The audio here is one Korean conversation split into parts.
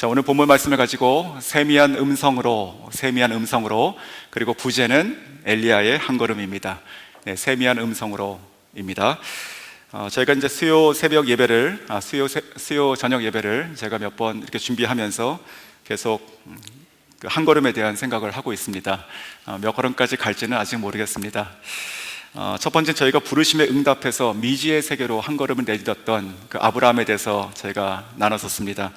자, 오늘 본문 말씀을 가지고 세미한 음성으로 그리고 부제는 엘리야의 한 걸음입니다. 네, 세미한 음성으로입니다. 저희가 이제 수요 새벽 예배를 수요 저녁 예배를 제가 몇 번 이렇게 준비하면서 계속 그 한 걸음에 대한 생각을 하고 있습니다. 몇 걸음까지 갈지는 아직 모르겠습니다. 첫 번째, 저희가 부르심에 응답해서 미지의 세계로 한 걸음을 내딛었던 그 아브라함에 대해서 저희가 나눴었습니다.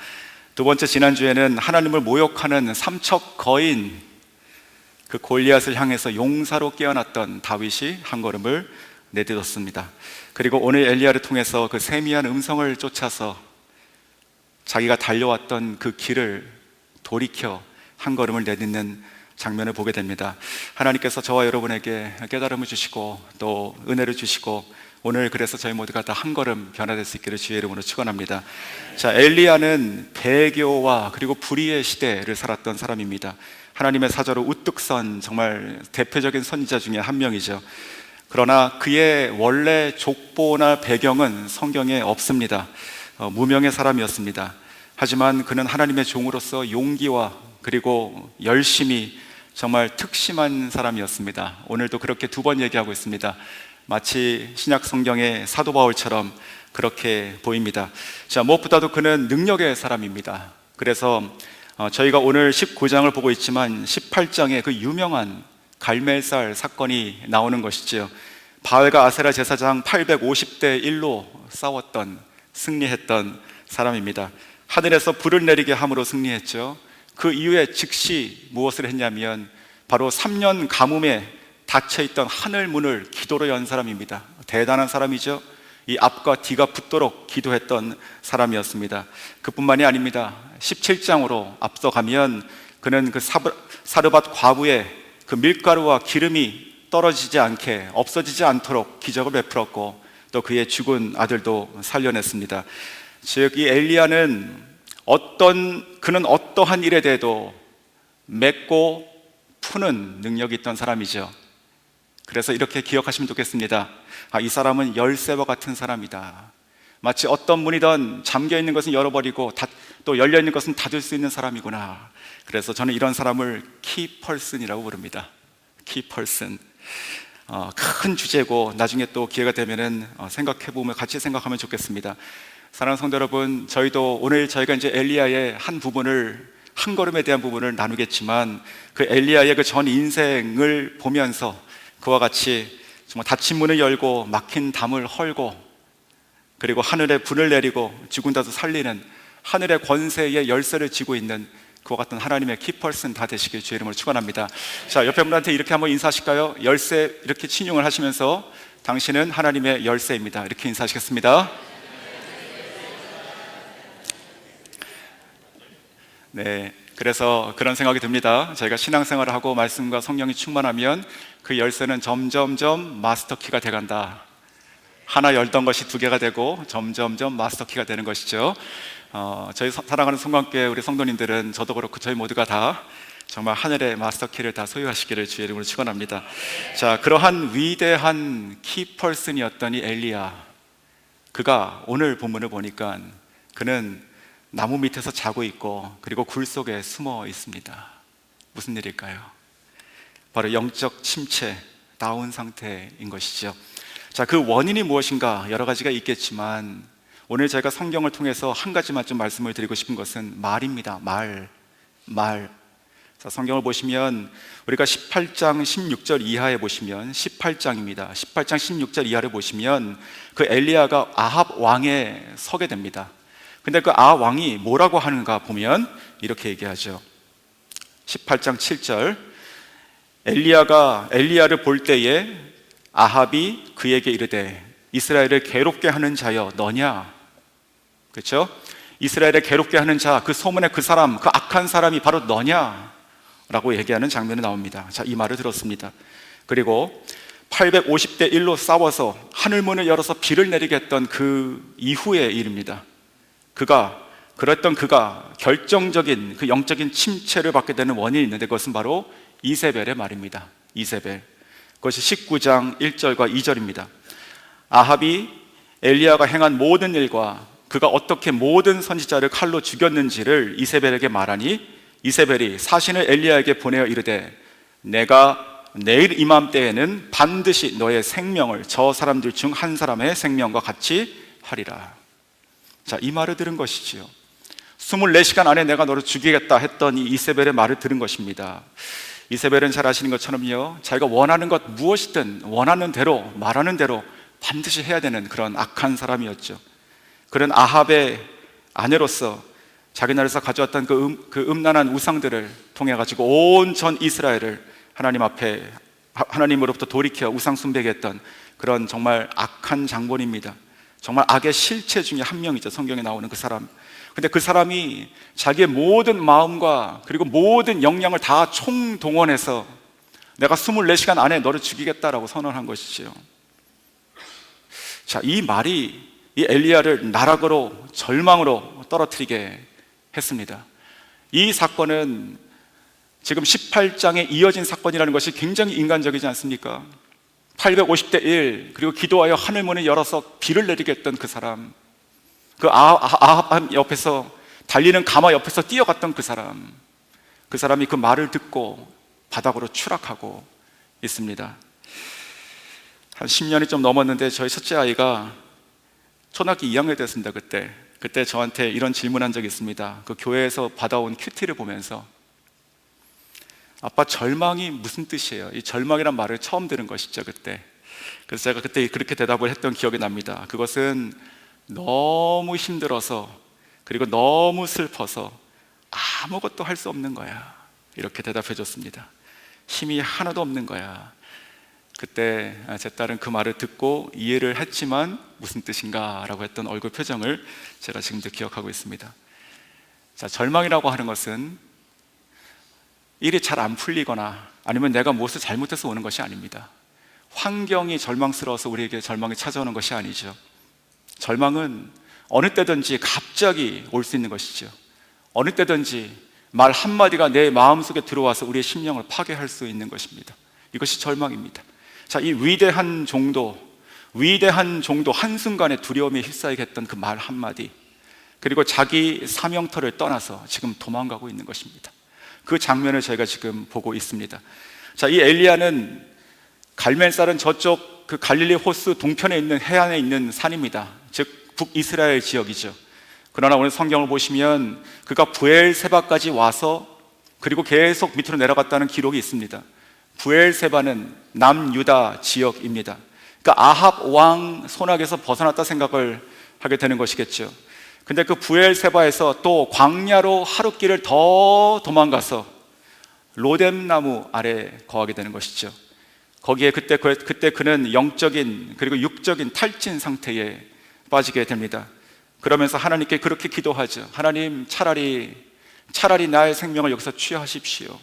두 번째, 지난주에는 하나님을 모욕하는 삼척 거인 그 골리앗을 향해서 용사로 깨어났던 다윗이 한 걸음을 내딛었습니다. 그리고 오늘 엘리야를 통해서 그 세미한 음성을 쫓아서 자기가 달려왔던 그 길을 돌이켜 한 걸음을 내딛는 장면을 보게 됩니다. 하나님께서 저와 여러분에게 깨달음을 주시고 또 은혜를 주시고 오늘 그래서 저희 모두가 다 한 걸음 변화될 수 있기를 주의 이름으로 축원합니다. 자, 엘리야는 배교와 그리고 불의의 시대를 살았던 사람입니다. 하나님의 사자로 우뚝 선 정말 대표적인 선지자 중에 한 명이죠. 그러나 그의 원래 족보나 배경은 성경에 없습니다. 무명의 사람이었습니다. 하지만 그는 하나님의 종으로서 용기와 그리고 열심히 정말 특심한 사람이었습니다. 오늘도 그렇게 두 번 얘기하고 있습니다. 마치 신약 성경의 사도 바울처럼 그렇게 보입니다. 자, 무엇보다도 그는 능력의 사람입니다. 그래서 저희가 오늘 19장을 보고 있지만 18장에 그 유명한 갈멜살 사건이 나오는 것이지요. 바알과 아세라 제사장 850대 1로 싸웠던, 승리했던 사람입니다. 하늘에서 불을 내리게 함으로 승리했죠. 그 이후에 즉시 무엇을 했냐면 바로 3년 가뭄에 닫혀있던 하늘 문을 기도로 연 사람입니다. 대단한 사람이죠. 이 앞과 뒤가 붙도록 기도했던 사람이었습니다. 그뿐만이 아닙니다. 17장으로 앞서가면 그는 그 사르밧 과부의 그 밀가루와 기름이 떨어지지 않게, 없어지지 않도록 기적을 베풀었고 또 그의 죽은 아들도 살려냈습니다. 즉, 이 엘리야는 그는 어떠한 일에 대해도 맺고 푸는 능력이 있던 사람이죠. 그래서 이렇게 기억하시면 좋겠습니다. 이 사람은 열쇠와 같은 사람이다. 마치 어떤 문이든 잠겨있는 것은 열어버리고 또 열려있는 것은 닫을 수 있는 사람이구나. 그래서 저는 이런 사람을 키펄슨이라고 부릅니다. 키펄슨. 큰 주제고 나중에 또 기회가 되면은 생각해보면 같이 생각하면 좋겠습니다. 사랑하는 성도 여러분, 저희도 오늘 저희가 이제 엘리야의 한 걸음에 대한 부분을 나누겠지만 그 엘리야의 그 전 인생을 보면서 그와 같이 정말 닫힌 문을 열고 막힌 담을 헐고 그리고 하늘에 불을 내리고 죽은 자도 살리는 하늘의 권세의 열쇠를 쥐고 있는 그와 같은 하나님의 키펄슨 다 되시길 주의 이름으로 축원합니다. 자, 옆에 분한테 이렇게 한번 인사하실까요? 열쇠 이렇게 친용을 하시면서 당신은 하나님의 열쇠입니다. 이렇게 인사하시겠습니다. 네, 그래서 그런 생각이 듭니다. 저희가 신앙생활을 하고 말씀과 성령이 충만하면 그 열쇠는 점점점 마스터키가 돼간다. 하나 열던 것이 두 개가 되고 점점점 마스터키가 되는 것이죠. 저희 사랑하는 성관교회 우리 성도님들은 저도 그렇고 저희 모두가 다 정말 하늘의 마스터키를 다 소유하시기를 주의 이름으로 축원합니다. 자, 그러한 위대한 키펄슨이었던 이 엘리야, 그가 오늘 본문을 보니까 그는 나무 밑에서 자고 있고 그리고 굴 속에 숨어 있습니다. 무슨 일일까요? 바로 영적 침체, 다운 상태인 것이죠. 자, 그 원인이 무엇인가 여러 가지가 있겠지만 오늘 제가 성경을 통해서 한 가지만 좀 말씀을 드리고 싶은 것은 말입니다. 말. 자, 성경을 보시면 우리가 18장 16절 이하에 보시면 18장입니다. 18장 16절 이하를 보시면 그 엘리야가 아합 왕에 서게 됩니다. 근데 그 아합 왕이 뭐라고 하는가 보면 이렇게 얘기하죠. 18장 7절, 엘리야를 볼 때에 아합이 그에게 이르되 이스라엘을 괴롭게 하는 자여 너냐? 그렇죠? 이스라엘을 괴롭게 하는 자, 그 소문의 그 사람, 그 악한 사람이 바로 너냐? 라고 얘기하는 장면이 나옵니다. 자, 이 말을 들었습니다. 그리고 850대 1로 싸워서 하늘문을 열어서 비를 내리게 했던 그 이후의 일입니다. 그가 결정적인 그 영적인 침체를 받게 되는 원인이 있는데 그것은 바로 이세벨의 말입니다. 이세벨. 그것이 19장 1절과 2절입니다. 아합이 엘리야가 행한 모든 일과 그가 어떻게 모든 선지자를 칼로 죽였는지를 이세벨에게 말하니 이세벨이 사신을 엘리야에게 보내어 이르되 내가 내일 이맘때에는 반드시 너의 생명을 저 사람들 중 한 사람의 생명과 같이 하리라. 자, 이 말을 들은 것이지요. 24시간 안에 내가 너를 죽이겠다 했던 이 이세벨의 말을 들은 것입니다. 이세벨은 잘 아시는 것처럼요, 자기가 원하는 것 무엇이든 원하는 대로 말하는 대로 반드시 해야 되는 그런 악한 사람이었죠. 그런 아합의 아내로서 자기 나라에서 가져왔던 그 음란한 우상들을 통해 가지고 온 전 이스라엘을 하나님 앞에 하나님으로부터 돌이켜 우상 숭배게 했던 그런 정말 악한 장본입니다. 정말 악의 실체 중에 한 명이죠. 성경에 나오는 그 사람. 근데 그 사람이 자기의 모든 마음과 그리고 모든 역량을 다 총동원해서 내가 24시간 안에 너를 죽이겠다라고 선언한 것이지요. 자, 이 말이 이 엘리야를 나락으로 절망으로 떨어뜨리게 했습니다. 이 사건은 지금 18장에 이어진 사건이라는 것이 굉장히 인간적이지 않습니까? 850대 1, 그리고 기도하여 하늘문을 열어서 비를 내리게 했던 그 사람, 그 아합 옆에서 달리는 가마 옆에서 뛰어갔던 그 사람이 그 말을 듣고 바닥으로 추락하고 있습니다. 한 10년이 좀 넘었는데 저희 첫째 아이가 초등학교 2학년 됐습니다. 그때 저한테 이런 질문한 적이 있습니다. 그 교회에서 받아온 큐티를 보면서 아빠, 절망이 무슨 뜻이에요? 이 절망이란 말을 처음 들은 것이죠, 그때. 그래서 제가 그때 그렇게 대답을 했던 기억이 납니다. 그것은 너무 힘들어서 그리고 너무 슬퍼서 아무것도 할 수 없는 거야, 이렇게 대답해 줬습니다. 힘이 하나도 없는 거야. 그때 제 딸은 그 말을 듣고 이해를 했지만 무슨 뜻인가 라고 했던 얼굴 표정을 제가 지금도 기억하고 있습니다. 자, 절망이라고 하는 것은 일이 잘 안 풀리거나 아니면 내가 무엇을 잘못해서 오는 것이 아닙니다. 환경이 절망스러워서 우리에게 절망이 찾아오는 것이 아니죠. 절망은 어느 때든지 갑자기 올 수 있는 것이죠. 어느 때든지 말 한마디가 내 마음속에 들어와서 우리의 심령을 파괴할 수 있는 것입니다. 이것이 절망입니다. 자, 이 위대한 종도 한순간에 두려움에 휩싸이게 했던 그 말 한마디, 그리고 자기 사명터를 떠나서 지금 도망가고 있는 것입니다. 그 장면을 저희가 지금 보고 있습니다. 자, 이 엘리야는 갈멜살은 저쪽 그 갈릴리 호수 동편에 있는 해안에 있는 산입니다. 즉 북이스라엘 지역이죠. 그러나 오늘 성경을 보시면 그가 부엘세바까지 와서 그리고 계속 밑으로 내려갔다는 기록이 있습니다. 부엘세바는 남유다 지역입니다. 그러니까 아합 왕 손아귀에서 벗어났다 생각을 하게 되는 것이겠죠. 근데 그 부엘세바에서 또 광야로 하룻길을 더 도망가서 로뎀나무 아래 거하게 되는 것이죠. 거기에 그때 그는 영적인 그리고 육적인 탈진 상태에 빠지게 됩니다. 그러면서 하나님께 그렇게 기도하죠. 하나님, 차라리 나의 생명을 여기서 취하십시오.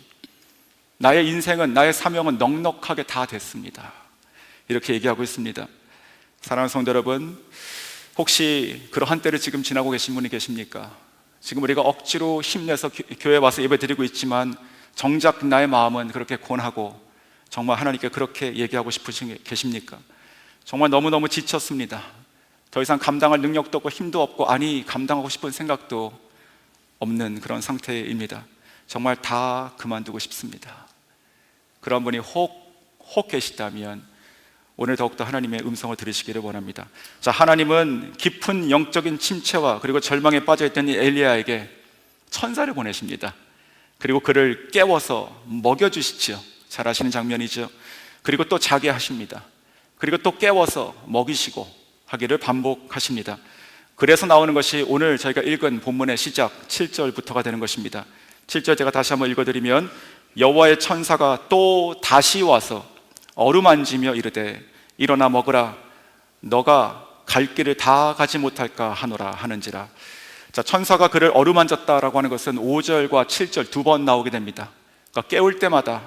나의 인생은, 나의 사명은 넉넉하게 다 됐습니다. 이렇게 얘기하고 있습니다. 사랑하는 성도 여러분, 혹시 그러한 때를 지금 지나고 계신 분이 계십니까? 지금 우리가 억지로 힘내서 교회에 와서 예배 드리고 있지만 정작 나의 마음은 그렇게 곤하고 정말 하나님께 그렇게 얘기하고 싶으신 계십니까? 정말 너무너무 지쳤습니다. 더 이상 감당할 능력도 없고 힘도 없고, 아니 감당하고 싶은 생각도 없는 그런 상태입니다. 정말 다 그만두고 싶습니다. 그런 분이 혹 계시다면 오늘 더욱더 하나님의 음성을 들으시기를 원합니다. 자, 하나님은 깊은 영적인 침체와 그리고 절망에 빠져있던 이 엘리야에게 천사를 보내십니다. 그리고 그를 깨워서 먹여주시죠. 잘 아시는 장면이죠. 그리고 또 자게 하십니다. 그리고 또 깨워서 먹이시고 하기를 반복하십니다. 그래서 나오는 것이 오늘 저희가 읽은 본문의 시작 7절부터가 되는 것입니다. 7절 제가 다시 한번 읽어드리면, 여호와의 천사가 또 다시 와서 어루만지며 이르되 일어나 먹으라, 너가 갈 길을 다 가지 못할까 하노라 하는지라. 자, 천사가 그를 어루만졌다라고 하는 것은 5절과 7절 두 번 나오게 됩니다. 그러니까 깨울 때마다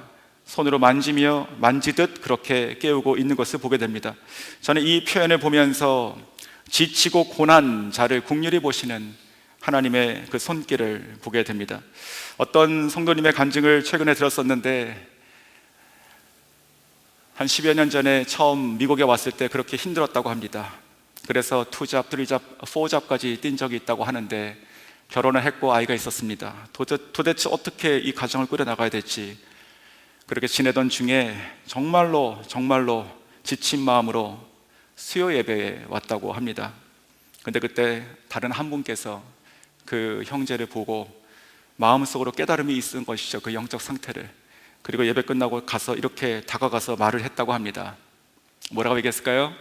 손으로 만지듯 그렇게 깨우고 있는 것을 보게 됩니다. 저는 이 표현을 보면서 지치고 고난 자를 긍휼히 보시는 하나님의 그 손길을 보게 됩니다. 어떤 성도님의 간증을 최근에 들었었는데, 한 10여 년 전에 처음 미국에 왔을 때 그렇게 힘들었다고 합니다. 그래서 투잡, 쓰리잡, 포잡까지 뛴 적이 있다고 하는데 결혼을 했고 아이가 있었습니다. 도대체 어떻게 이 가정을 꾸려나가야 될지 그렇게 지내던 중에 정말로 지친 마음으로 수요 예배에 왔다고 합니다. 근데 그때 다른 한 분께서 그 형제를 보고 마음속으로 깨달음이 있은 것이죠. 그 영적 상태를. 그리고 예배 끝나고 가서 이렇게 다가가서 말을 했다고 합니다. 뭐라고 얘기했을까요?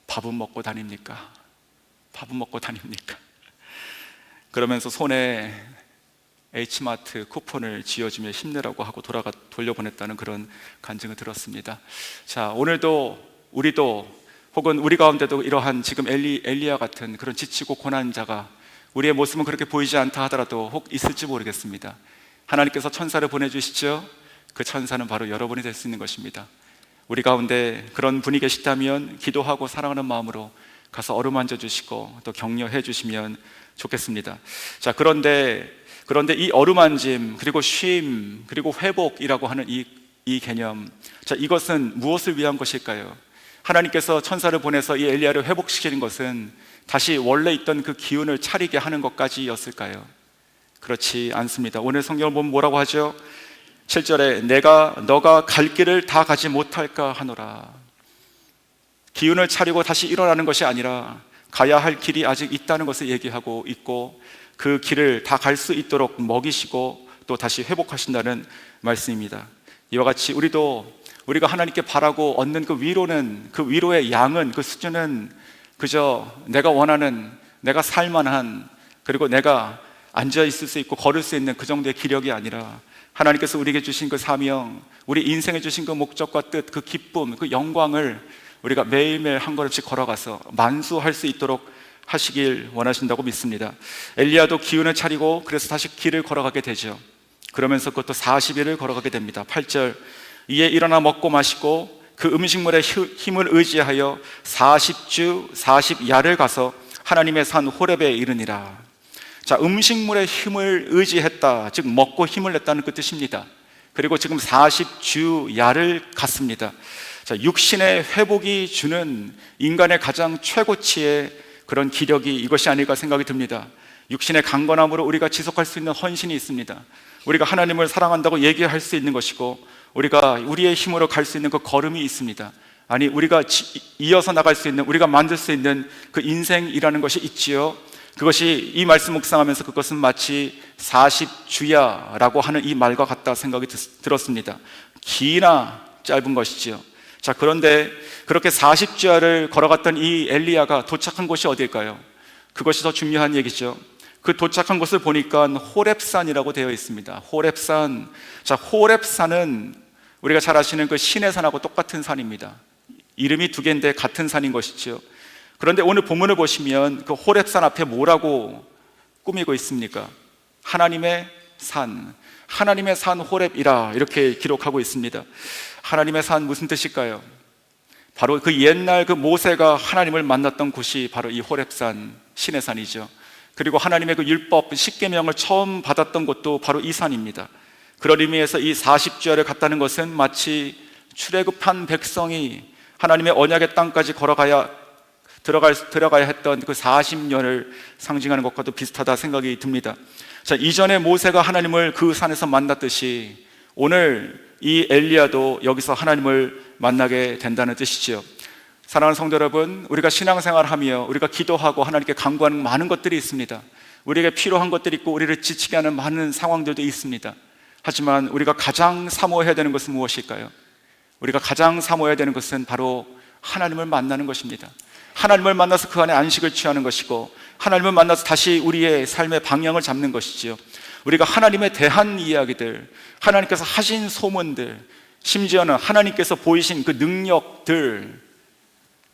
밥은 먹고 다닙니까? 밥은 먹고 다닙니까? 그러면서 손에 H마트 쿠폰을 쥐어주며 힘내라고 하고 돌려보냈다는 그런 간증을 들었습니다. 자, 오늘도 우리도 혹은 우리 가운데도 이러한 지금 엘리야 같은 그런 지치고 고난 자가 우리의 모습은 그렇게 보이지 않다 하더라도 혹 있을지 모르겠습니다. 하나님께서 천사를 보내주시죠. 그 천사는 바로 여러분이 될 수 있는 것입니다. 우리 가운데 그런 분이 계시다면 기도하고 사랑하는 마음으로 가서 어루만져 주시고 또 격려해 주시면 좋겠습니다. 자, 그런데 이 어루만짐 그리고 쉼 그리고 회복이라고 하는 이 개념, 자, 이것은 무엇을 위한 것일까요? 하나님께서 천사를 보내서 이 엘리야를 회복시키는 것은 다시 원래 있던 그 기운을 차리게 하는 것까지였을까요? 그렇지 않습니다. 오늘 성경을 보면 뭐라고 하죠? 7절에 너가 갈 길을 다 가지 못할까 하노라. 기운을 차리고 다시 일어나는 것이 아니라 가야 할 길이 아직 있다는 것을 얘기하고 있고 그 길을 다 갈 수 있도록 먹이시고 또 다시 회복하신다는 말씀입니다. 이와 같이 우리가 하나님께 바라고 얻는 그 위로의 양은, 그 수준은 그저 내가 원하는, 내가 살만한, 그리고 내가 앉아 있을 수 있고 걸을 수 있는 그 정도의 기력이 아니라 하나님께서 우리에게 주신 그 사명, 우리 인생에 주신 그 목적과 뜻, 그 기쁨, 그 영광을 우리가 매일매일 한 걸음씩 걸어가서 만수할 수 있도록 하시길 원하신다고 믿습니다. 엘리야도 기운을 차리고 그래서 다시 길을 걸어가게 되죠. 그러면서 그것도 40일을 걸어가게 됩니다. 8절, 이에 일어나 먹고 마시고 그 음식물의 힘을 의지하여 40주 40야를 가서 하나님의 산 호렙에 이르니라. 자, 음식물의 힘을 의지했다, 즉 먹고 힘을 냈다는 그 뜻입니다. 그리고 지금 40주야를 갔습니다. 자, 육신의 회복이 주는 인간의 가장 최고치의 그런 기력이 이것이 아닐까 생각이 듭니다. 육신의 강건함으로 우리가 지속할 수 있는 헌신이 있습니다. 우리가 하나님을 사랑한다고 얘기할 수 있는 것이고 우리가 우리의 힘으로 갈 수 있는 그 걸음이 있습니다. 아니, 우리가 이어서 나갈 수 있는, 우리가 만들 수 있는 그 인생이라는 것이 있지요. 그것이 이 말씀 묵상하면서 그것은 마치 40주야라고 하는 이 말과 같다 생각이 들었습니다. 기나 짧은 것이지요. 자, 그런데 그렇게 40주야를 걸어갔던 이 엘리야가 도착한 곳이 어딜까요? 그것이 더 중요한 얘기죠. 그 도착한 곳을 보니까 호렙산이라고 되어 있습니다. 호렙산. 자, 호렙산은 우리가 잘 아시는 그 시내산하고 똑같은 산입니다. 이름이 두 개인데 같은 산인 것이죠. 그런데 오늘 본문을 보시면 그 호렙산 앞에 뭐라고 꾸미고 있습니까? 하나님의 산, 하나님의 산 호렙이라 이렇게 기록하고 있습니다. 하나님의 산 무슨 뜻일까요? 바로 그 옛날 그 모세가 하나님을 만났던 곳이 바로 이 호렙산, 시내산이죠. 그리고 하나님의 그 율법, 십계명을 처음 받았던 곳도 바로 이 산입니다. 그런 의미에서 이 40주야를 갔다는 것은 마치 출애굽한 백성이 하나님의 언약의 땅까지 들어가야 했던 그 40년을 상징하는 것과도 비슷하다 생각이 듭니다. 자, 이전에 모세가 하나님을 그 산에서 만났듯이 오늘 이 엘리야도 여기서 하나님을 만나게 된다는 뜻이지요. 사랑하는 성도 여러분, 우리가 신앙생활하며 우리가 기도하고 하나님께 간구하는 많은 것들이 있습니다. 우리에게 필요한 것들이 있고 우리를 지치게 하는 많은 상황들도 있습니다. 하지만 우리가 가장 사모해야 되는 것은 무엇일까요? 우리가 가장 사모해야 되는 것은 바로 하나님을 만나는 것입니다. 하나님을 만나서 그 안에 안식을 취하는 것이고 하나님을 만나서 다시 우리의 삶의 방향을 잡는 것이지요. 우리가 하나님에 대한 이야기들, 하나님께서 하신 소문들, 심지어는 하나님께서 보이신 그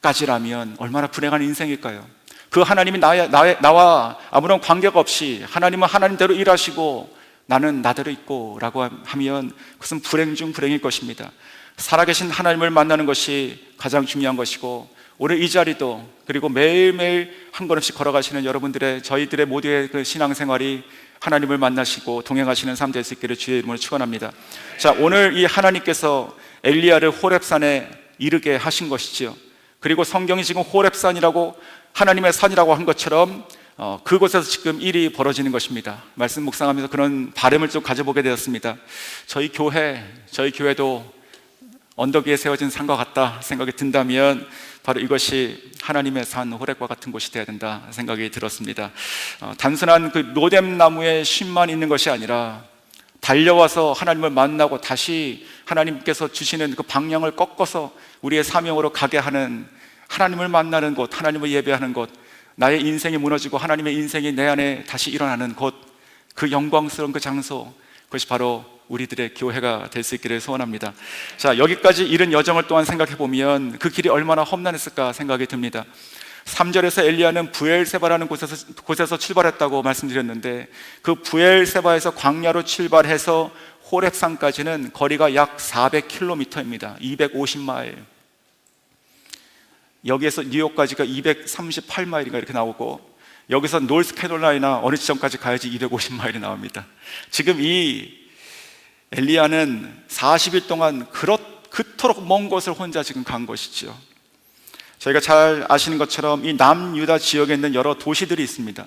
능력들까지라면 얼마나 불행한 인생일까요? 그 하나님이 나와 아무런 관계가 없이 하나님은 하나님대로 일하시고 나는 나대로 있고 라고 하면 그것은 불행 중 불행일 것입니다. 살아계신 하나님을 만나는 것이 가장 중요한 것이고 오늘 이 자리도 그리고 매일매일 한 걸음씩 걸어가시는 저희들의 모두의 그 신앙생활이 하나님을 만나시고 동행하시는 삶 될 수 있기를 주의 이름으로 축원합니다. 자, 오늘 이 하나님께서 엘리야를 호렙산에 이르게 하신 것이지요. 그리고 성경이 지금 호렙산이라고 하나님의 산이라고 한 것처럼 그곳에서 지금 일이 벌어지는 것입니다. 말씀 묵상하면서 그런 바람을 좀 가져보게 되었습니다. 저희 교회도 언덕 위에 세워진 산과 같다 생각이 든다면 바로 이것이 하나님의 산 호렙과 같은 곳이 되어야 된다 생각이 들었습니다. 단순한 그 노뎀나무에 쉼만 있는 것이 아니라 달려와서 하나님을 만나고 다시 하나님께서 주시는 그 방향을 꺾어서 우리의 사명으로 가게 하는, 하나님을 만나는 곳, 하나님을 예배하는 곳, 나의 인생이 무너지고 하나님의 인생이 내 안에 다시 일어나는 곳, 그 영광스러운 그 장소, 그것이 바로 우리들의 교회가 될 수 있기를 소원합니다. 자, 여기까지 이른 여정을 또한 생각해 보면 그 길이 얼마나 험난했을까 생각이 듭니다. 3절에서 엘리야는 부엘세바라는 곳에서 출발했다고 말씀드렸는데, 그 부엘세바에서 광야로 출발해서 호렙산까지는 거리가 약 400km입니다. 250마일. 여기에서 뉴욕까지가 238마일인가 이렇게 나오고, 여기서 노스캐롤라이나 어느 지점까지 가야지 250마일이 나옵니다. 지금 이 엘리야는 40일 동안 그토록 먼 곳을 혼자 지금 간 것이죠. 저희가 잘 아시는 것처럼 이 남유다 지역에 있는 여러 도시들이 있습니다.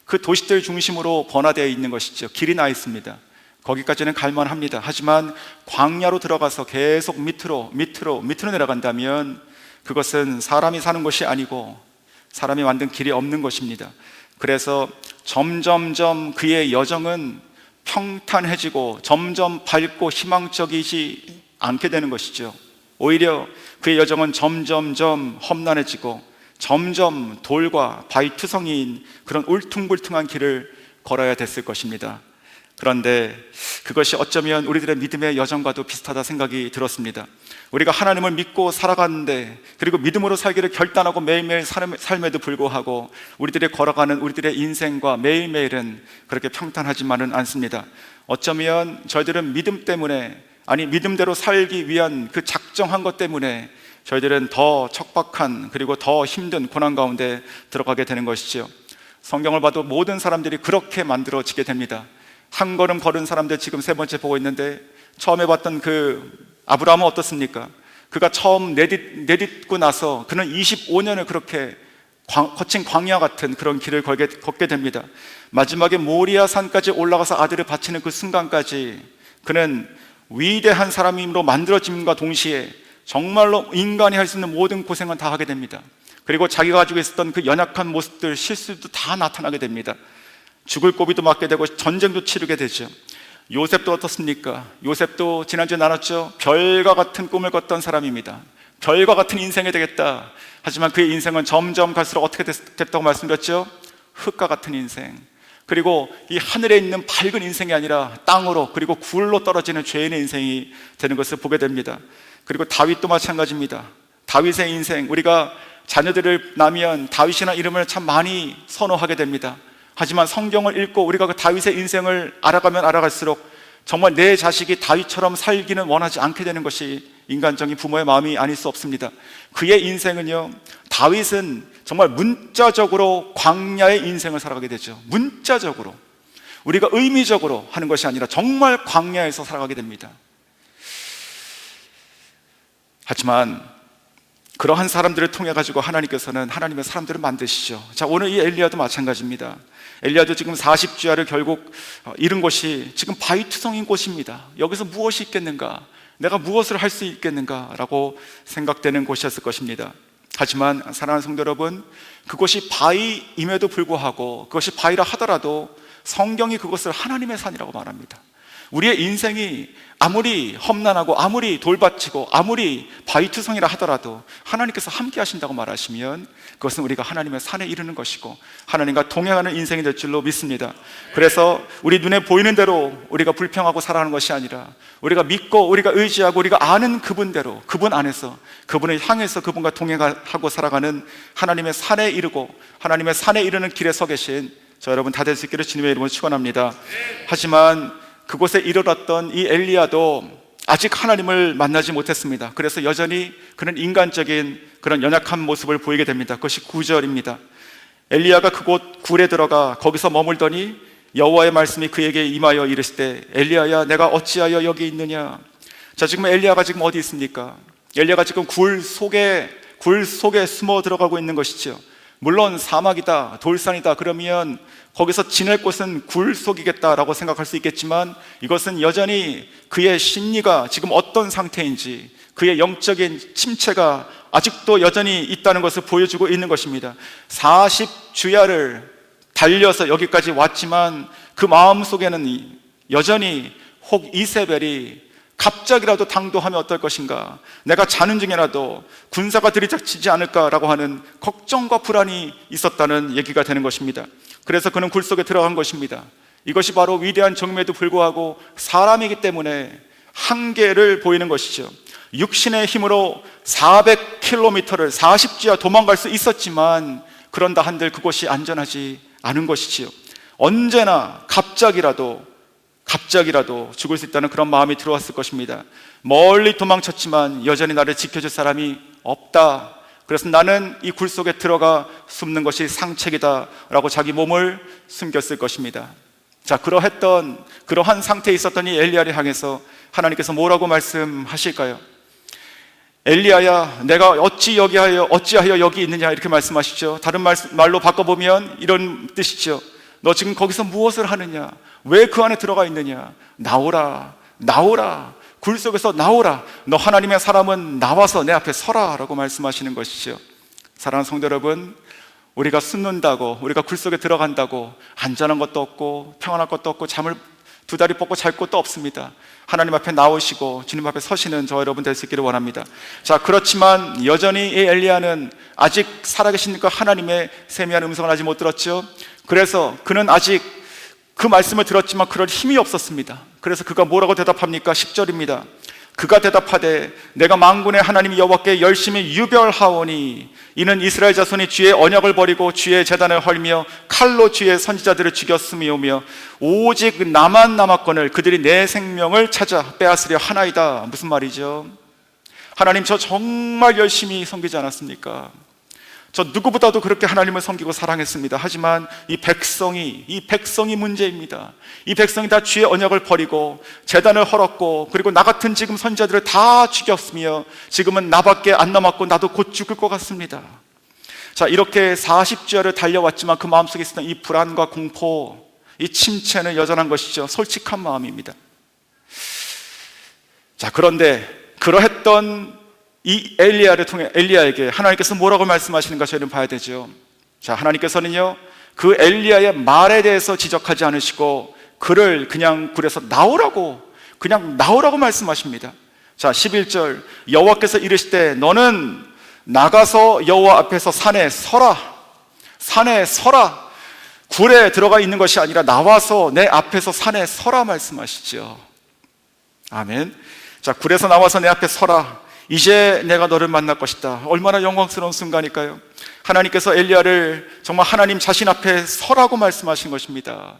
그 도시들 중심으로 번화되어 있는 것이죠. 길이 나 있습니다. 거기까지는 갈만합니다. 하지만 광야로 들어가서 계속 밑으로 내려간다면 그것은 사람이 사는 곳이 아니고 사람이 만든 길이 없는 것입니다. 그래서 점점점 그의 여정은 평탄해지고 점점 밝고 희망적이지 않게 되는 것이죠. 오히려 그의 여정은 점점점 험난해지고 점점 돌과 바위투성이인 그런 울퉁불퉁한 길을 걸어야 됐을 것입니다. 그런데 그것이 어쩌면 우리들의 믿음의 여정과도 비슷하다 생각이 들었습니다. 우리가 하나님을 믿고 살아가는데, 그리고 믿음으로 살기를 결단하고 매일매일 삶에도 불구하고 우리들이 걸어가는 우리들의 인생과 매일매일은 그렇게 평탄하지만은 않습니다. 어쩌면 저희들은 믿음 때문에, 아니 믿음대로 살기 위한 그 작정한 것 때문에 저희들은 더 척박한 그리고 더 힘든 고난 가운데 들어가게 되는 것이죠. 성경을 봐도 모든 사람들이 그렇게 만들어지게 됩니다. 한 걸음 걸은 사람들 지금 세 번째 보고 있는데, 처음에 봤던 그 아브라함은 어떻습니까? 그가 처음 내딛고 나서 그는 25년을 그렇게 거친 광야 같은 그런 길을 걷게 됩니다. 마지막에 모리아 산까지 올라가서 아들을 바치는 그 순간까지 그는 위대한 사람으로 만들어짐과 동시에 정말로 인간이 할 수 있는 모든 고생은 다 하게 됩니다. 그리고 자기가 가지고 있었던 그 연약한 모습들, 실수도 다 나타나게 됩니다. 죽을 고비도 맞게 되고 전쟁도 치르게 되죠. 요셉도 어떻습니까? 요셉도 지난주에 나눴죠. 별과 같은 꿈을 꿨던 사람입니다. 별과 같은 인생이 되겠다. 하지만 그의 인생은 점점 갈수록 어떻게 됐다고 말씀드렸죠? 흙과 같은 인생. 그리고 이 하늘에 있는 밝은 인생이 아니라 땅으로, 그리고 굴로 떨어지는 죄인의 인생이 되는 것을 보게 됩니다. 그리고 다윗도 마찬가지입니다. 다윗의 인생, 우리가 자녀들을 낳으면 다윗이라는 이름을 참 많이 선호하게 됩니다. 하지만 성경을 읽고 우리가 그 다윗의 인생을 알아가면 알아갈수록 정말 내 자식이 다윗처럼 살기는 원하지 않게 되는 것이 인간적인 부모의 마음이 아닐 수 없습니다. 그의 인생은요, 다윗은 정말 문자적으로 광야의 인생을 살아가게 되죠. 문자적으로, 우리가 의미적으로 하는 것이 아니라 정말 광야에서 살아가게 됩니다. 하지만 그러한 사람들을 통해 가지고 하나님께서는 하나님의 사람들을 만드시죠. 자, 오늘 이 엘리야도 마찬가지입니다. 엘리야도 지금 40주야를 결국 이룬 곳이 지금 바위투성인 곳입니다. 여기서 무엇이 있겠는가? 내가 무엇을 할 수 있겠는가? 라고 생각되는 곳이었을 것입니다. 하지만 사랑하는 성도 여러분, 그곳이 바위임에도 불구하고, 그것이 바위라 하더라도 성경이 그것을 하나님의 산이라고 말합니다. 우리의 인생이 아무리 험난하고 아무리 돌밭이고 아무리 바위투성이라 하더라도 하나님께서 함께 하신다고 말하시면 그것은 우리가 하나님의 산에 이르는 것이고 하나님과 동행하는 인생이 될 줄로 믿습니다. 그래서 우리 눈에 보이는 대로 우리가 불평하고 살아가는 것이 아니라 우리가 믿고 우리가 의지하고 우리가 아는 그분대로, 그분 안에서, 그분을 향해서 그분과 동행하고 살아가는 하나님의 산에 이르고 하나님의 산에 이르는 길에 서 계신 저 여러분 다 될 수 있기를 주님의 이름으로 축원합니다. 하지만 그곳에 이르렀던 이 엘리야도 아직 하나님을 만나지 못했습니다. 그래서 여전히 그는 인간적인 그런 연약한 모습을 보이게 됩니다. 그것이 9절입니다. 엘리야가 그곳 굴에 들어가 거기서 머물더니 여호와의 말씀이 그에게 임하여 이르시되 엘리야야 내가 어찌하여 여기 있느냐. 자, 지금 엘리야가 지금 어디 있습니까? 엘리야가 지금 굴 속에 굴 속에 숨어 들어가고 있는 것이죠. 물론 사막이다, 돌산이다 그러면 거기서 지낼 곳은 굴 속이겠다라고 생각할 수 있겠지만, 이것은 여전히 그의 심리가 지금 어떤 상태인지, 그의 영적인 침체가 아직도 여전히 있다는 것을 보여주고 있는 것입니다. 40주야를 달려서 여기까지 왔지만 그 마음속에는 여전히 혹 이세벨이 갑자기라도 당도하면 어떨 것인가, 내가 자는 중에라도 군사가 들이닥치지 않을까라고 하는 걱정과 불안이 있었다는 얘기가 되는 것입니다. 그래서 그는 굴 속에 들어간 것입니다. 이것이 바로 위대한 정의에도 불구하고 사람이기 때문에 한계를 보이는 것이죠. 육신의 힘으로 400km를 40주야 도망갈 수 있었지만, 그런다 한들 그곳이 안전하지 않은 것이지요. 언제나 갑자기라도 죽을 수 있다는 그런 마음이 들어왔을 것입니다. 멀리 도망쳤지만 여전히 나를 지켜줄 사람이 없다. 그래서 나는 이 굴 속에 들어가 숨는 것이 상책이다 라고 자기 몸을 숨겼을 것입니다. 자, 그러한 상태에 있었던 이 엘리야를 향해서 하나님께서 뭐라고 말씀하실까요? 엘리야야, 내가 어찌하여 여기 있느냐, 이렇게 말씀하시죠. 다른 말로 바꿔보면 이런 뜻이죠. 너 지금 거기서 무엇을 하느냐? 왜 그 안에 들어가 있느냐? 나오라, 굴 속에서 나오라. 너 하나님의 사람은 나와서 내 앞에 서라 라고 말씀하시는 것이죠. 사랑하는 성도 여러분, 우리가 숨는다고, 우리가 굴 속에 들어간다고 안전한 것도 없고 평안할 것도 없고 잠을 두 다리 뻗고 잘 곳도 없습니다. 하나님 앞에 나오시고 주님 앞에 서시는 저 여러분 될 수 있기를 원합니다. 자, 그렇지만 여전히 이 엘리야는 아직 살아계신 그 하나님의 세미한 음성을 아직 못 들었죠. 그래서 그는 아직 그 말씀을 들었지만 그럴 힘이 없었습니다. 그래서 그가 뭐라고 대답합니까? 10절입니다. 그가 대답하되 내가 만군의 하나님 여호와께 열심히 유별하오니 이는 이스라엘 자손이 주의 언약을 버리고 주의 제단을 헐며 칼로 주의 선지자들을 죽였음이오며 오직 나만 남았거늘 그들이 내 생명을 찾아 빼앗으려 하나이다. 무슨 말이죠? 하나님, 저 정말 열심히 섬기지 않았습니까? 저 누구보다도 그렇게 하나님을 섬기고 사랑했습니다. 하지만 이 백성이 문제입니다. 이 백성이 다 주의 언약을 버리고 제단을 헐었고, 그리고 나 같은 지금 선지자들을 다 죽였으며 지금은 나밖에 안 남았고 나도 곧 죽을 것 같습니다. 자, 이렇게 40주야를 달려왔지만 그 마음속에 있었던 이 불안과 공포, 이 침체는 여전한 것이죠. 솔직한 마음입니다. 자, 그런데 그러했던 이 엘리야를 통해 엘리야에게 하나님께서 뭐라고 말씀하시는가 저희는 봐야 되죠. 자, 하나님께서는요, 그 엘리야의 말에 대해서 지적하지 않으시고 그를 그냥 굴에서 나오라고 말씀하십니다. 자, 11절, 여호와께서 이르시되 너는 나가서 여호와 앞에서 산에 서라. 굴에 들어가 있는 것이 아니라 나와서 내 앞에서 산에 서라 말씀하시죠. 아멘. 자, 굴에서 나와서 내 앞에 서라. 이제 내가 너를 만날 것이다. 얼마나 영광스러운 순간일까요? 하나님께서 엘리야를 정말 하나님 자신 앞에 서라고 말씀하신 것입니다.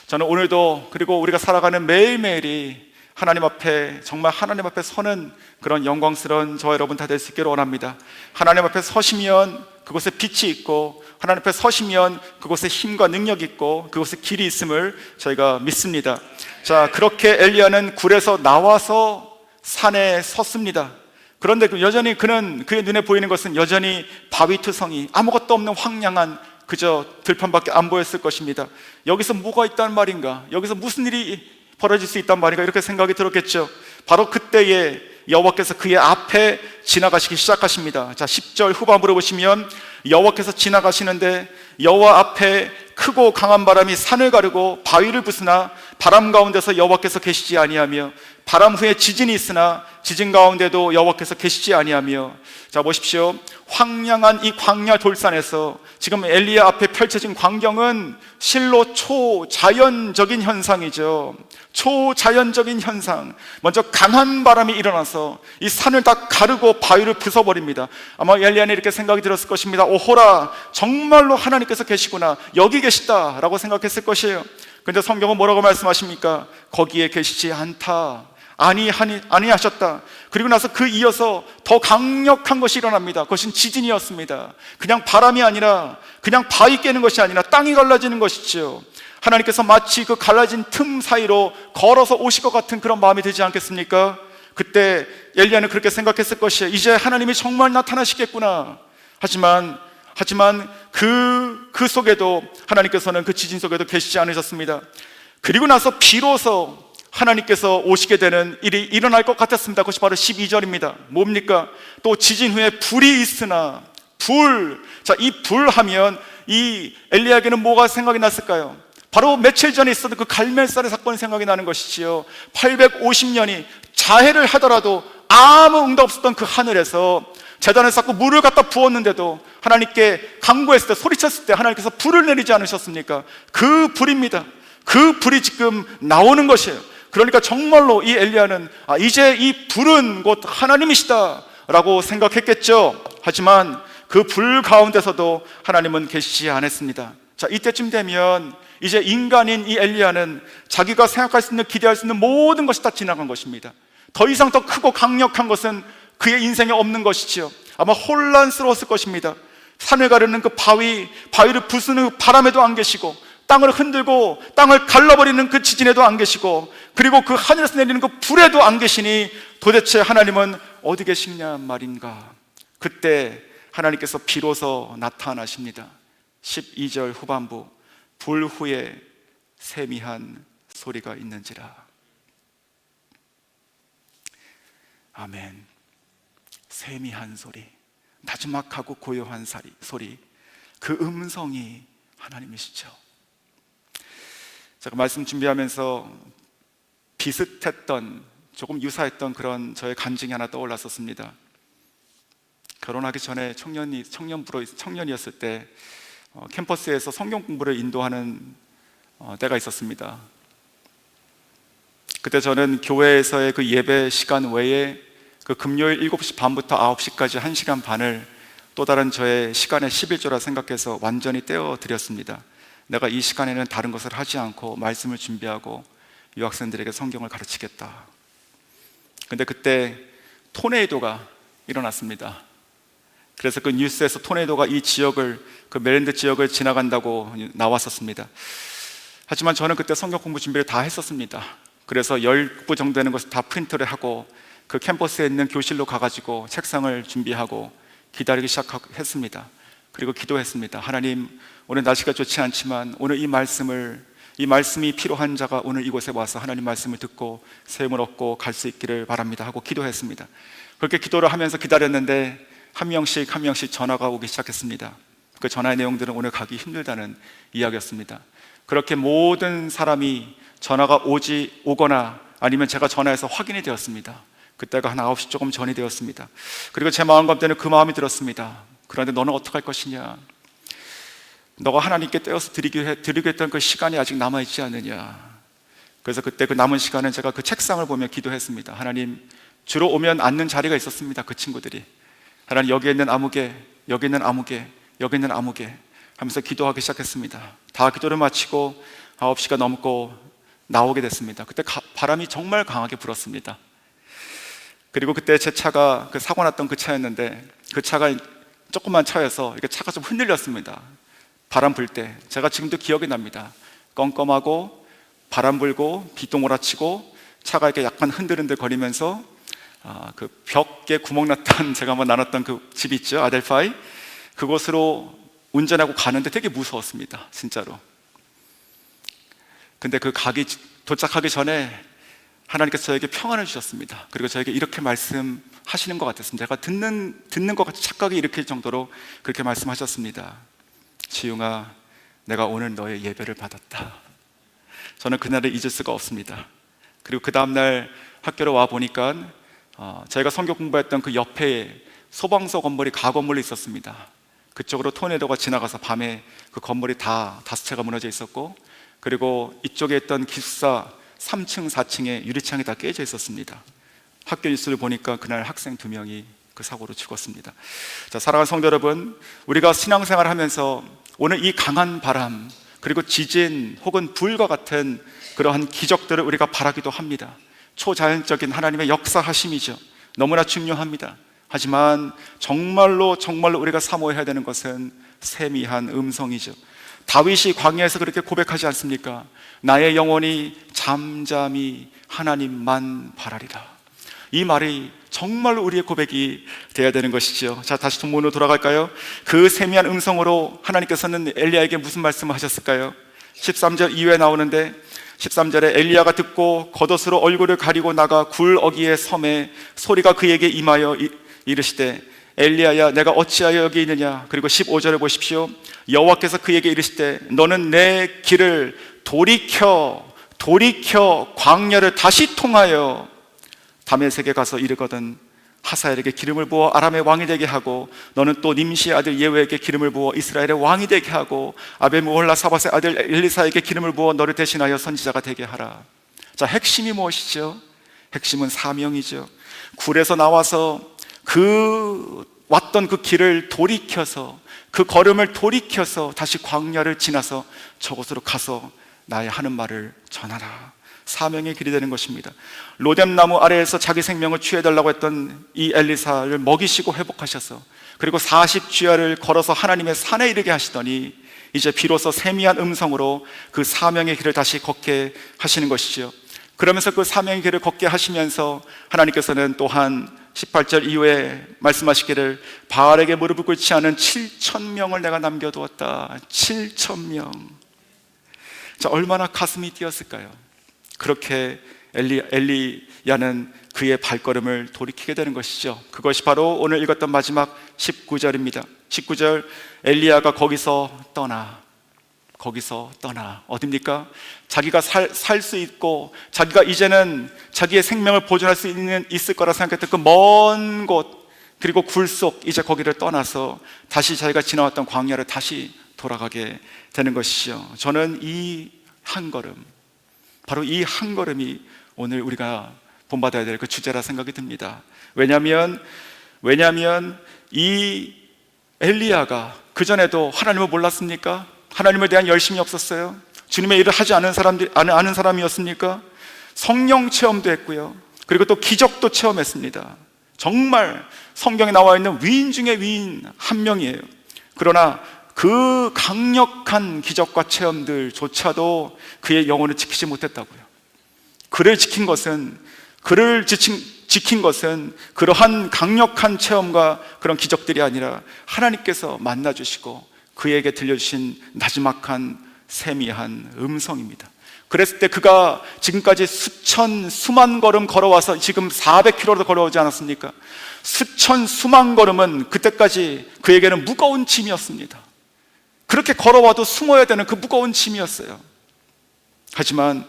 저는 오늘도, 그리고 우리가 살아가는 매일매일이 하나님 앞에, 정말 하나님 앞에 서는 그런 영광스러운 저 여러분 다 될 수 있기를 원합니다. 하나님 앞에 서시면 그곳에 빛이 있고, 하나님 앞에 서시면 그곳에 힘과 능력이 있고, 그곳에 길이 있음을 저희가 믿습니다. 자, 그렇게 엘리야는 굴에서 나와서 산에 섰습니다. 그런데 여전히 그의 눈에 보이는 것은 여전히 바위투성이, 아무것도 없는 황량한 그저 들판밖에 안 보였을 것입니다. 여기서 뭐가 있단 말인가? 여기서 무슨 일이 벌어질 수 있단 말인가? 이렇게 생각이 들었겠죠. 바로 그때에 여호와께서 그의 앞에 지나가시기 시작하십니다. 자, 10절 후반부로 보시면 여호와께서 지나가시는데 여호와 앞에 크고 강한 바람이 산을 가르고 바위를 부수나 바람 가운데서 여호와께서 계시지 아니하며 바람 후에 지진이 있으나 지진 가운데도 여호와께서 계시지 아니하며. 자, 보십시오. 황량한 이 광야 돌산에서 지금 엘리야 앞에 펼쳐진 광경은 실로 초자연적인 현상이죠. 초자연적인 현상. 먼저 강한 바람이 일어나서 이 산을 다 가르고 바위를 부숴버립니다. 아마 엘리야는 이렇게 생각이 들었을 것입니다. 오호라, 정말로 하나님께서 계시구나, 여기 계시다라고 생각했을 것이에요. 근데 성경은 뭐라고 말씀하십니까? 거기에 계시지 않다, 아니하셨다. 그리고 나서 그 이어서 더 강력한 것이 일어납니다. 그것은 지진이었습니다. 그냥 바람이 아니라, 그냥 바위 깨는 것이 아니라 땅이 갈라지는 것이죠. 하나님께서 마치 그 갈라진 틈 사이로 걸어서 오실 것 같은 그런 마음이 들지 않겠습니까? 그때 엘리야는 그렇게 생각했을 것이에요. 이제 하나님이 정말 나타나시겠구나. 하지만 그 속에도 하나님께서는 그 지진 속에도 계시지 않으셨습니다. 그리고 나서 비로소 하나님께서 오시게 되는 일이 일어날 것 같았습니다. 그것이 바로 12절입니다. 뭡니까? 또 지진 후에 불이 있으나 자, 이 불 하면 이 엘리야에게는 뭐가 생각이 났을까요? 바로 며칠 전에 있었던 그 갈멜살의 사건이 생각이 나는 것이지요. 850년이 자해를 하더라도 아무 응답 없었던 그 하늘에서 제단을 쌓고 물을 갖다 부었는데도 하나님께 간구했을 때, 소리쳤을 때 하나님께서 불을 내리지 않으셨습니까? 그 불입니다. 그 불이 지금 나오는 것이에요. 그러니까 정말로 이 엘리야는 이제 이 불은 곧 하나님이시다 라고 생각했겠죠. 하지만 그 불 가운데서도 하나님은 계시지 않았습니다. 자, 이때쯤 되면 이제 인간인 이 엘리야는 자기가 생각할 수 있는, 기대할 수 있는 모든 것이 다 지나간 것입니다. 더 이상 더 크고 강력한 것은 그의 인생에 없는 것이지요. 아마 혼란스러웠을 것입니다. 산을 가르는 그 바위를 부수는 그 바람에도 안 계시고, 땅을 흔들고 땅을 갈라버리는 그 지진에도 안 계시고, 그리고 그 하늘에서 내리는 그 불에도 안 계시니 도대체 하나님은 어디 계시냐 말인가. 그때 하나님께서 비로소 나타나십니다. 12절 후반부, 불 후에 세미한 소리가 있는지라. 아멘. 세미한 소리, 나지막하고 고요한 소리, 그 음성이 하나님이시죠. 제가 말씀 준비하면서 비슷했던, 조금 유사했던 그런 저의 간증이 하나 떠올랐었습니다. 결혼하기 전에 청년이었을 때 캠퍼스에서 성경 공부를 인도하는 때가 있었습니다. 그때 저는 교회에서의 그 예배 시간 외에 그 금요일 7시 반부터 9시까지 1시간 반을 또 다른 저의 시간의 11조라 생각해서 완전히 떼어드렸습니다. 내가 이 시간에는 다른 것을 하지 않고 말씀을 준비하고 유학생들에게 성경을 가르치겠다. 근데 그때 토네이도가 일어났습니다. 그래서 그 뉴스에서 토네이도가 이 지역을, 그 메릴랜드 지역을 지나간다고 나왔었습니다. 하지만 저는 그때 성경 공부 준비를 다 했었습니다. 그래서 10부 정도 되는 것을 다 프린트를 하고 그 캠퍼스에 있는 교실로 가가지고 책상을 준비하고 기다리기 시작했습니다. 그리고 기도했습니다. 하나님, 오늘 날씨가 좋지 않지만 오늘 이 말씀이 필요한 자가 오늘 이곳에 와서 하나님 말씀을 듣고 세움을 얻고 갈 수 있기를 바랍니다 하고 기도했습니다. 그렇게 기도를 하면서 기다렸는데 한 명씩 전화가 오기 시작했습니다. 그 전화의 내용들은 오늘 가기 힘들다는 이야기였습니다. 그렇게 모든 사람이 전화가 오거나 아니면 제가 전화해서 확인이 되었습니다. 그때가 한 9시 조금 전이 되었습니다. 그리고 제 마음 가운데는 그 마음이 들었습니다. 그런데 너는 어떻게 할 것이냐? 너가 하나님께 떼어서 드리고 했던 그 시간이 아직 남아있지 않느냐? 그래서 그때 그 남은 시간은 제가 그 책상을 보며 기도했습니다. 하나님, 주로 오면 앉는 자리가 있었습니다. 그 친구들이. 하나님, 여기 있는 아무개, 여기 있는 아무개, 여기 있는 아무개 하면서 기도하기 시작했습니다. 다 기도를 마치고 9시가 넘고 나오게 됐습니다. 그때 바람이 정말 강하게 불었습니다. 그리고 그때 제 차가 그 사고 났던 그 차였는데 그 차가 조그만 차여서 이렇게 차가 좀 흔들렸습니다. 바람 불 때 제가 지금도 기억이 납니다. 껌껌하고 바람 불고 비도 몰아치고 차가 이렇게 약간 흔들흔들 거리면서 그 벽에 구멍 났던 제가 한번 나눴던 그 집 있죠, 아델파이. 그곳으로 운전하고 가는데 되게 무서웠습니다, 진짜로. 근데 도착하기 전에 하나님께서 저에게 평안을 주셨습니다. 그리고 저에게 이렇게 말씀하시는 것 같았습니다. 제가 듣는 것 같이 착각이 일으킬 정도로 그렇게 말씀하셨습니다. 지웅아, 내가 오늘 너의 예배를 받았다. 저는 그날을 잊을 수가 없습니다. 그리고 그 다음날 학교로 와 보니까 저희가 성경 공부했던 그 옆에 소방서 건물이 가건물이 있었습니다. 그쪽으로 토네이도가 지나가서 밤에 그 건물이 다 5채가 무너져 있었고, 그리고 이쪽에 있던 기숙사 3층, 4층에 유리창이 다 깨져 있었습니다. 학교 뉴스를 보니까 그날 학생 2명이 그 사고로 죽었습니다. 자, 사랑하는 성도 여러분, 우리가 신앙생활을 하면서 오늘 이 강한 바람, 그리고 지진 혹은 불과 같은 그러한 기적들을 우리가 바라기도 합니다. 초자연적인 하나님의 역사하심이죠. 너무나 중요합니다. 하지만 정말로 우리가 사모해야 되는 것은 세미한 음성이죠. 다윗이 광야에서 그렇게 고백하지 않습니까? 나의 영혼이 잠잠히 하나님만 바라리라. 이 말이 정말 우리의 고백이 되어야 되는 것이죠. 자, 다시 본문으로 돌아갈까요? 그 세미한 음성으로 하나님께서는 엘리야에게 무슨 말씀을 하셨을까요? 13절 이후에 나오는데 13절에 엘리야가 듣고 겉옷으로 얼굴을 가리고 나가 굴 어귀의 섬에 소리가 그에게 임하여 이르시되 엘리야야 내가 어찌하여 여기 있느냐. 그리고 15절을 보십시오. 여호와께서 그에게 이르시되 너는 내 길을 돌이켜 광야를 다시 통하여 다메섹에 가서 이르거든 하사엘에게 기름을 부어 아람의 왕이 되게 하고 너는 또 님시의 아들 예후에게 기름을 부어 이스라엘의 왕이 되게 하고 아벨므홀라 사밧의 아들 엘리사에게 기름을 부어 너를 대신하여 선지자가 되게 하라. 자, 핵심이 무엇이죠? 핵심은 사명이죠. 굴에서 나와서 왔던 그 길을 돌이켜서 그 걸음을 돌이켜서 다시 광야를 지나서 저곳으로 가서 나의 하는 말을 전하라. 사명의 길이 되는 것입니다. 로뎀나무 아래에서 자기 생명을 취해달라고 했던 이 엘리사를 먹이시고 회복하셔서 그리고 40주야를 걸어서 하나님의 산에 이르게 하시더니 이제 비로소 세미한 음성으로 그 사명의 길을 다시 걷게 하시는 것이죠. 그러면서 그 사명의 길을 걷게 하시면서 하나님께서는 또한 18절 이후에 말씀하시기를 바알에게 무릎을 꿇지 않은 7,000명을 내가 남겨두었다. 7,000명. 자, 얼마나 가슴이 뛰었을까요? 그렇게 엘리야는 그의 발걸음을 돌이키게 되는 것이죠. 그것이 바로 오늘 읽었던 마지막 19절입니다 19절 엘리야가 거기서 떠나 어딥니까? 자기가 살 수 있고 자기가 이제는 자기의 생명을 보존할 수 있을 거라 생각했던 그 먼 곳 그리고 굴 속 이제 거기를 떠나서 다시 자기가 지나왔던 광야를 다시 돌아가게 되는 것이죠. 저는 이 한 걸음, 바로 이 한 걸음이 오늘 우리가 본받아야 될 그 주제라 생각이 듭니다. 왜냐하면 이 엘리야가 그전에도 하나님을 몰랐습니까? 하나님에 대한 열심이 없었어요? 주님의 일을 하지 않은 사람이었습니까? 성령 체험도 했고요. 그리고 또 기적도 체험했습니다. 정말 성경에 나와 있는 위인 중에 위인 한 명이에요. 그러나 그 강력한 기적과 체험들조차도 그의 영혼을 지키지 못했다고요. 그를 지킨 것은 그러한 강력한 체험과 그런 기적들이 아니라 하나님께서 만나주시고 그에게 들려주신 나지막한 세미한 음성입니다. 그랬을 때 그가 지금까지 수만 걸음 걸어와서 지금 400km도 걸어오지 않았습니까? 수만 걸음은 그때까지 그에게는 무거운 짐이었습니다. 그렇게 걸어와도 숨어야 되는 그 무거운 짐이었어요. 하지만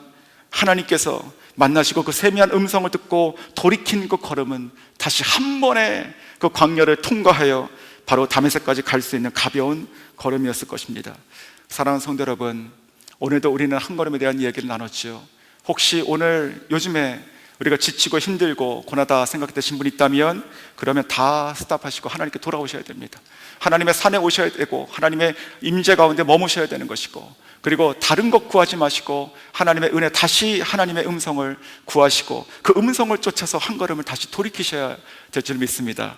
하나님께서 만나시고 그 세미한 음성을 듣고 돌이킨 그 걸음은 다시 한 번에 그 광야를 통과하여 바로 다메섹까지 갈 수 있는 가벼운 걸음이었을 것입니다. 사랑하는 성도 여러분, 오늘도 우리는 한 걸음에 대한 이야기를 나눴죠. 혹시 오늘 요즘에 우리가 지치고 힘들고 고나다 생각되신 분이 있다면 그러면 다 스탑하시고 하나님께 돌아오셔야 됩니다. 하나님의 산에 오셔야 되고 하나님의 임재 가운데 머무셔야 되는 것이고, 그리고 다른 것 구하지 마시고 하나님의 은혜, 다시 하나님의 음성을 구하시고 그 음성을 쫓아서 한 걸음을 다시 돌이키셔야 될 줄 믿습니다.